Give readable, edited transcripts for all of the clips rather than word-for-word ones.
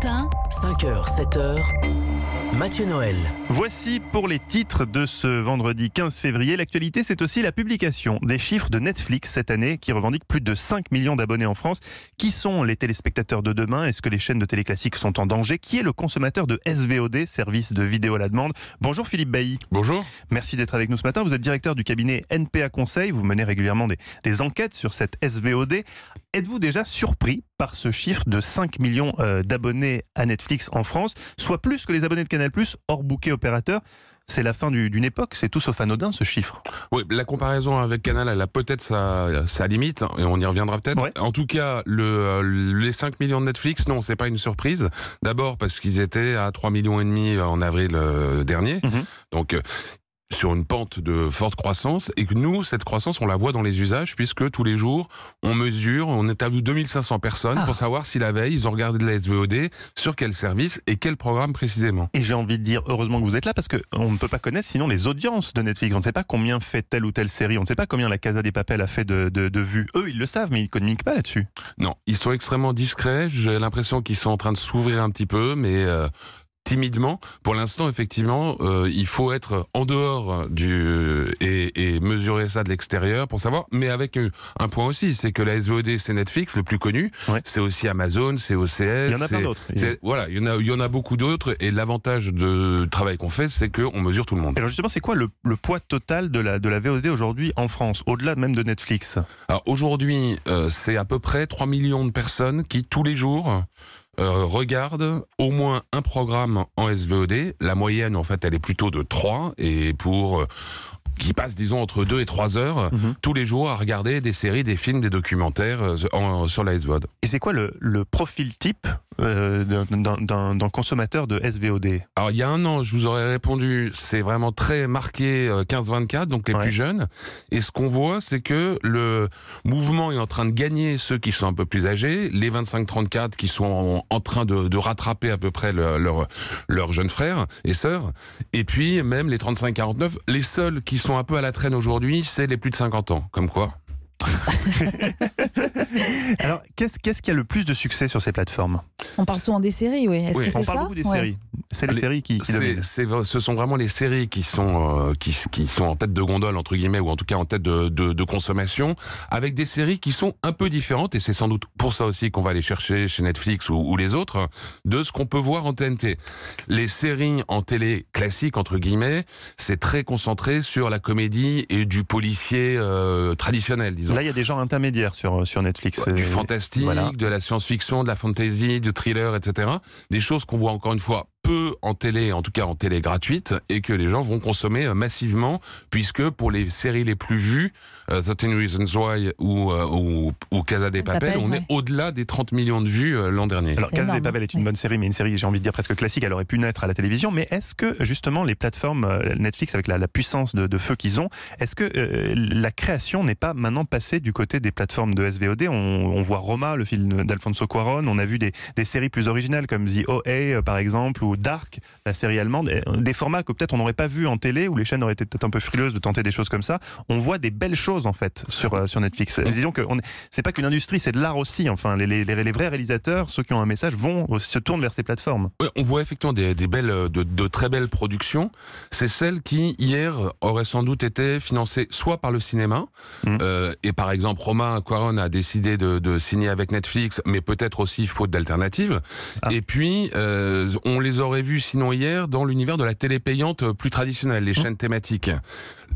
matin, 5h, 7h, Mathieu Noël. Voici pour les titres de ce vendredi 15 février. L'actualité, c'est aussi la publication des chiffres de Netflix cette année qui revendique plus de 5 millions d'abonnés en France. Qui sont les téléspectateurs de demain? Est-ce que les chaînes de télé classiques sont en danger? Qui est le consommateur de SVOD, service de vidéo à la demande? Bonjour Philippe Bailly. Bonjour. Merci d'être avec nous ce matin. Vous êtes directeur du cabinet NPA Conseil. Vous menez régulièrement des enquêtes sur cette SVOD. Êtes-vous déjà surpris par ce chiffre de 5 millions d'abonnés à Netflix en France, soit plus que les abonnés de Canal+, hors bouquet opérateur? C'est la fin d'une époque, c'est tout sauf anodin ce chiffre. Oui, la comparaison avec Canal, elle a peut-être sa limite, et on y reviendra peut-être. Ouais. En tout cas, les 5 millions de Netflix, non, c'est pas une surprise. D'abord parce qu'ils étaient à 3,5 millions en avril dernier. Donc, sur une pente de forte croissance, et que nous, cette croissance, on la voit dans les usages, puisque tous les jours, on mesure, on interviewe 2500 personnes pour savoir si la veille, ils ont regardé de la SVOD, sur quel service et quel programme précisément. Et j'ai envie de dire, heureusement que vous êtes là, parce qu'on ne peut pas connaître sinon les audiences de Netflix. On ne sait pas combien fait telle ou telle série, on ne sait pas combien la Casa des Papel a fait de vues. Eux, ils le savent, mais ils ne communiquent pas là-dessus. Non, ils sont extrêmement discrets, j'ai l'impression qu'ils sont en train de s'ouvrir un petit peu, mais timidement. Pour l'instant, effectivement, il faut être en dehors et mesurer ça de l'extérieur pour savoir. Mais avec un point aussi, c'est que la SVOD, c'est Netflix, le plus connu. Ouais. C'est aussi Amazon, c'est OCS. Il y en a plein d'autres. Voilà, il y en a beaucoup d'autres. Et l'avantage du travail qu'on fait, c'est qu'on mesure tout le monde. Alors justement, c'est quoi le poids total de la VOD aujourd'hui en France, au-delà même de Netflix? Alors aujourd'hui, c'est à peu près 3 millions de personnes qui, tous les jours, regardent au moins un programme en SVOD. La moyenne, en fait, elle est plutôt de 3, et qui passe, disons, entre 2 et 3 heures tous les jours à regarder des séries, des films, des documentaires sur la SVOD. Et c'est quoi le profil type d'un consommateur de SVOD? Alors, il y a un an, je vous aurais répondu, c'est vraiment très marqué 15-24, donc les plus jeunes. Et ce qu'on voit, c'est que le mouvement est en train de gagner ceux qui sont un peu plus âgés, les 25-34 qui sont en train de rattraper à peu près leurs jeunes frères et sœurs, et puis même les 35-49, les seuls qui sont un peu à la traîne aujourd'hui, c'est les plus de 50 ans, comme quoi. Alors, qu'est-ce qui a le plus de succès sur ces plateformes? On parle souvent des séries, oui. Est-ce que c'est ça? On parle beaucoup des séries. C'est les séries qui dominent. Ce sont vraiment les séries qui sont en tête de gondole, entre guillemets, ou en tout cas en tête de consommation, avec des séries qui sont un peu différentes, et c'est sans doute pour ça aussi qu'on va aller chercher chez Netflix ou les autres, de ce qu'on peut voir en TNT. Les séries en télé classique, entre guillemets, c'est très concentré sur la comédie et du policier traditionnel, disons. Là, il y a des genres intermédiaires sur Netflix. Du fantastique, de la science-fiction, de la fantasy, du thriller, etc. Des choses qu'on voit encore une fois peu en télé, en tout cas en télé gratuite, et que les gens vont consommer massivement, puisque pour les séries les plus vues, 13 Reasons Why ou Casa des Papel, on est au-delà des 30 millions de vues l'an dernier. Alors Casa des Papel est une bonne série, mais une série, j'ai envie de dire, presque classique. Elle aurait pu naître à la télévision, mais est-ce que justement les plateformes Netflix, avec la puissance de feu qu'ils ont, est-ce que la création n'est pas maintenant passée du côté des plateformes de SVOD? On voit Roma, le film d'Alfonso Cuarón, on a vu des séries plus originales comme The OA par exemple, ou Dark, la série allemande, des formats que peut-être on n'aurait pas vu en télé, où les chaînes auraient été peut-être un peu frileuses de tenter des choses comme ça. On voit des belles choses en fait sur Netflix. Disons que c'est pas qu'une industrie, c'est de l'art aussi. Enfin, les vrais réalisateurs, ceux qui ont un message, se tournent vers ces plateformes. Ouais, on voit effectivement de très belles productions. C'est celles qui hier auraient sans doute été financées soit par le cinéma, et par exemple Romain Cuarón a décidé de signer avec Netflix, mais peut-être aussi faute d'alternatives. Et puis on les aurait vus sinon hier dans l'univers de la télé payante plus traditionnelle, les chaînes thématiques.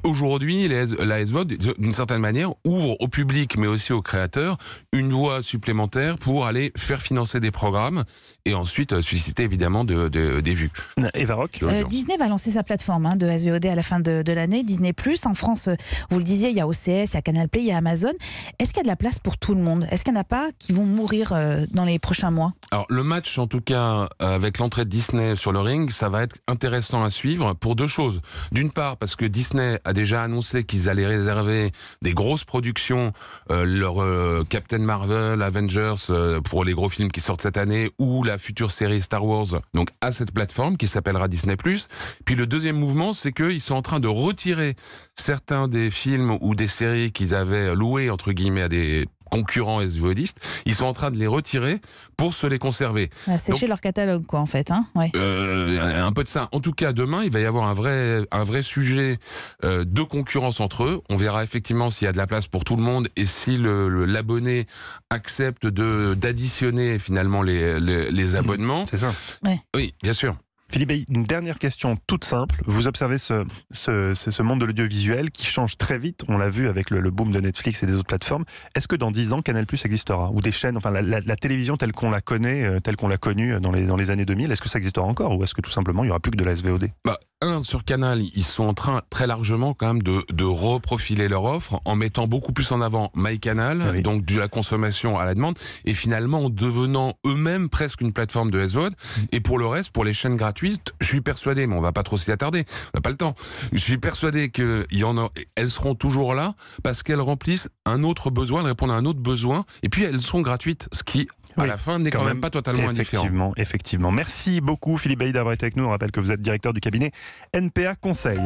Aujourd'hui, la SVOD, d'une certaine manière, ouvre au public, mais aussi aux créateurs, une voie supplémentaire pour aller faire financer des programmes et ensuite susciter évidemment des vues. Eva Rock. Disney va lancer sa plateforme de SVOD à la fin de l'année, Disney+. En France, vous le disiez, il y a OCS, il y a Canal+, il y a Amazon. Est-ce qu'il y a de la place pour tout le monde? Est-ce qu'il n'y en a pas qui vont mourir dans les prochains mois? Alors, le match, en tout cas, avec l'entrée de Disney sur le ring, ça va être intéressant à suivre pour deux choses. D'une part, parce que Disney a déjà annoncé qu'ils allaient réserver des grosses productions, leur Captain Marvel, Avengers, pour les gros films qui sortent cette année, ou la future série Star Wars, donc à cette plateforme qui s'appellera Disney+. Puis le deuxième mouvement, c'est qu'ils sont en train de retirer certains des films ou des séries qu'ils avaient loués, entre guillemets, à des concurrents SVODistes, ils sont en train de les retirer pour se les conserver. Sécher leur catalogue, quoi, en fait. Hein, ouais. Un peu de ça. En tout cas, demain, il va y avoir un vrai sujet de concurrence entre eux. On verra effectivement s'il y a de la place pour tout le monde et si l'abonné accepte d'additionner finalement les abonnements. C'est ça. Ouais. Oui, bien sûr. Philippe Bailly, une dernière question toute simple. Vous observez ce monde de l'audiovisuel qui change très vite. On l'a vu avec le boom de Netflix et des autres plateformes. Est-ce que dans 10 ans, Canal+ existera? Ou des chaînes, enfin la télévision telle qu'on la connaît, telle qu'on l'a connue dans les années 2000, est-ce que ça existera encore? Ou est-ce que tout simplement, il n'y aura plus que de la SVOD? Sur Canal, ils sont en train très largement quand même de reprofiler leur offre en mettant beaucoup plus en avant MyCanal, oui. donc de la consommation à la demande, et finalement en devenant eux-mêmes presque une plateforme de SVOD. Et pour le reste, pour les chaînes gratuites, je suis persuadé, mais on va pas trop s'y attarder, on n'a pas le temps, je suis persuadé qu'elles seront toujours là parce qu'elles remplissent un autre besoin, elles répondent à un autre besoin, et puis elles sont gratuites, ce qui... à la fin, n'est quand même pas totalement indifférent. Effectivement. Merci beaucoup Philippe Bailly d'avoir été avec nous. On rappelle que vous êtes directeur du cabinet NPA Conseil.